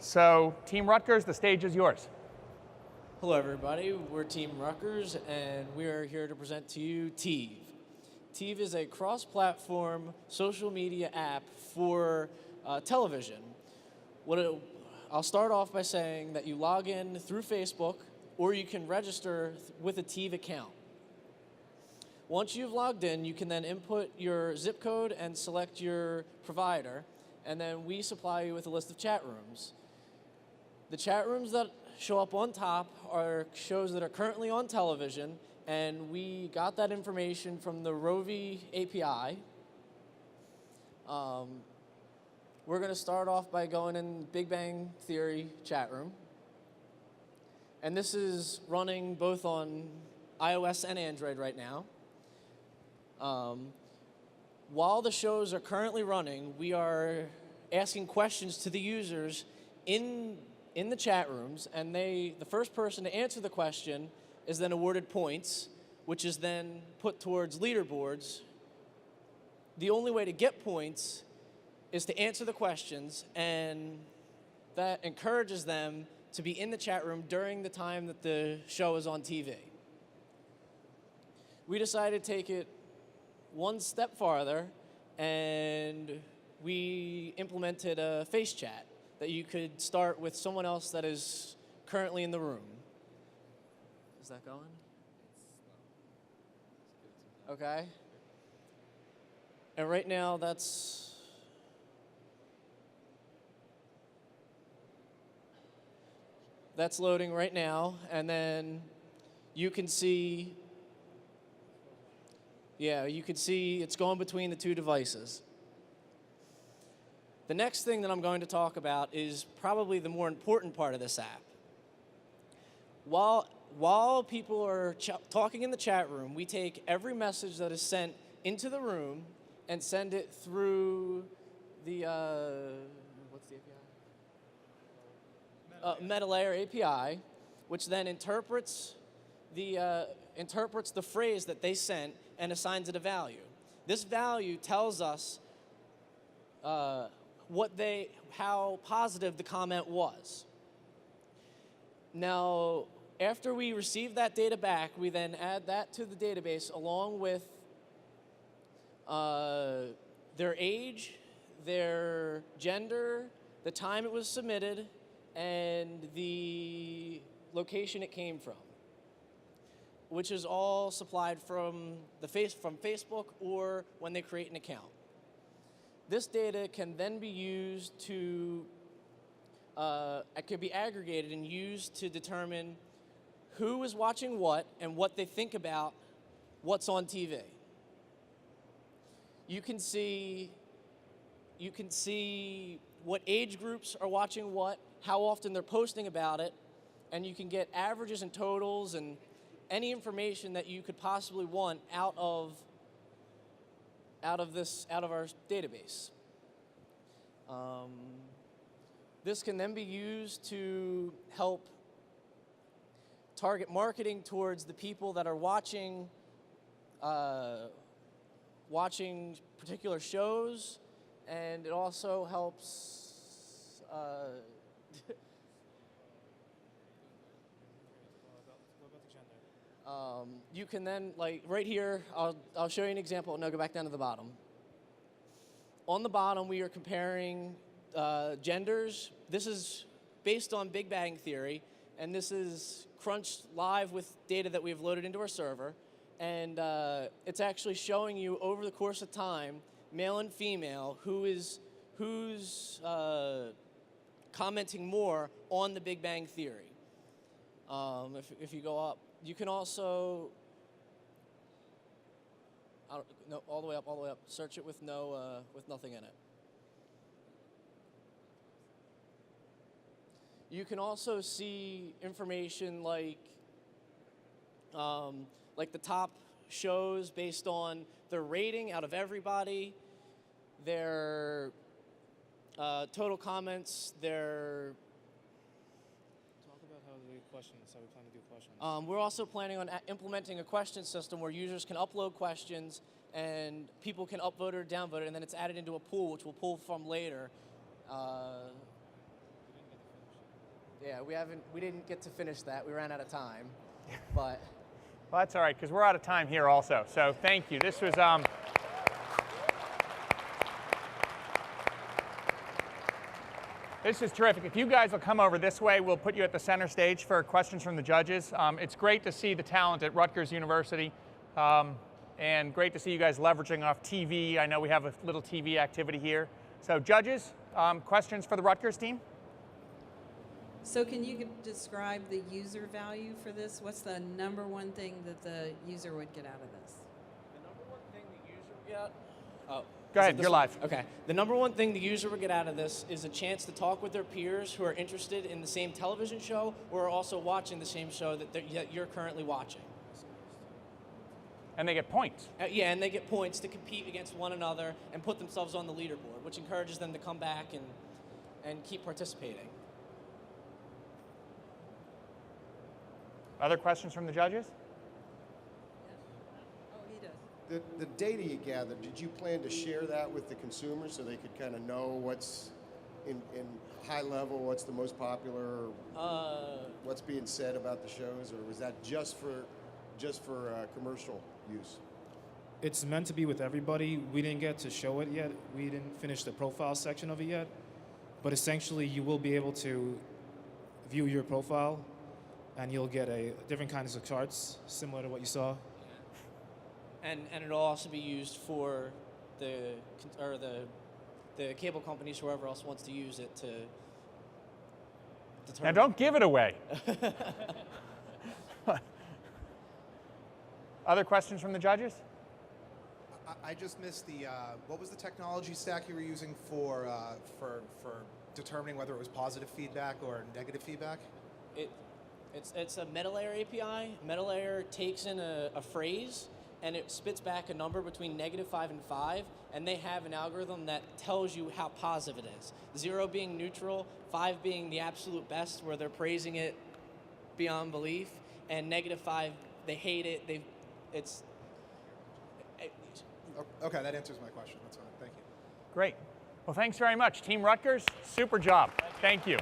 So, Team Rutgers, the stage is yours. Hello everybody, we're Team Rutgers and we are here to present to you TEEV. TEEV is a cross-platform social media app for television. I'll start off by saying that you log in through Facebook or you can register with a TEEV account. Once you've logged in, you can then input your zip code and select your provider, and then we supply you with a list of chat rooms. The chat rooms that show up on top are shows that are currently on television, and we got that information from the RuMAD API. We're going to start off by going in Big Bang Theory chat room. And this is running both on iOS and Android right now. While the shows are currently running, we are asking questions to the users in the chat rooms, and the first person to answer the question is then awarded points, which is then put towards leaderboards. The only way to get points is to answer the questions, and that encourages them to be in the chat room during the time that the show is on TV. We decided to take it one step farther, and we implemented a face chat that you could start with someone else that is currently in the room. Is that going? Okay. And right now that's loading right now, and then you can see, you can see it's going between the two devices. The next thing that I'm going to talk about is probably the more important part of this app. While people are talking in the chat room, we take every message that is sent into the room and send it through the, what's the API? MetaLayer API, which then interprets the phrase that they sent and assigns it a value. This value tells us how positive the comment was. Now, after we receive that data back, we then add that to the database along with their age, their gender, the time it was submitted, and the location it came from, which is all supplied from Facebook or when they create an account. This data can then be used to, it could be aggregated and used to determine who is watching what and what they think about what's on TV. You can see what age groups are watching what, how often they're posting about it, and you can get averages and totals and any information that you could possibly want out of our database. This can then be used to help target marketing towards the people that are watching particular shows, and it also helps you can then, like right here, I'll show you an example. No, go back down to the bottom. On the bottom, we are comparing genders. This is based on Big Bang Theory, and this is crunched live with data that we've loaded into our server. And it's actually showing you over the course of time, male and female, who's commenting more on the Big Bang Theory. If you go up, you can also, no, all the way up, search it with nothing in it. You can also see information like the top shows based on their rating out of everybody, their total comments, their questions, how we plan to do questions. We're also planning on implementing a question system where users can upload questions and people can upvote or downvote it, and then it's added into a pool, which we'll pull from later. Yeah, we didn't get to finish that. We ran out of time, but. Well, that's all right, because we're out of time here also. So thank you. This was this is terrific. If you guys will come over this way, we'll put you at the center stage for questions from the judges. It's great to see the talent at Rutgers University, and great to see you guys leveraging off TV. I know we have a little TV activity here. So judges, questions for the Rutgers team? So can you describe the user value for this? What's the number one thing that the user would get out of this? The number one thing the user would get. Oh. Go ahead, you're live. Okay. The number one thing the user would get out of this is a chance to talk with their peers who are interested in the same television show or are also watching the same show that you're currently watching. And they get points. Yeah, and they get points to compete against one another and put themselves on the leaderboard, which encourages them to come back and keep participating. Other questions from the judges? Oh, he does. The data you gathered, did you plan to share that with the consumers so they could kind of know what's in high level, what's the most popular, what's being said about the shows, or was that just for commercial use? It's meant to be with everybody. We didn't get to show it yet. We didn't finish the profile section of it yet. But essentially, you will be able to view your profile, and you'll get different kinds of charts similar to what you saw. And it'll also be used for the cable companies, whoever else wants to use it to determine. Now don't give it away. Other questions from the judges? I just missed the, what was the technology stack you were using for determining whether it was positive feedback or negative feedback? It's a MetaLayer API. MetaLayer takes in a phrase and it spits back a number between -5 and 5, and they have an algorithm that tells you how positive it is. 0 being neutral, 5 being the absolute best, where they're praising it beyond belief, and -5, they hate it. Okay, that answers my question. That's fine. Thank you. Great. Well, thanks very much. Team Rutgers, super job. Thank you.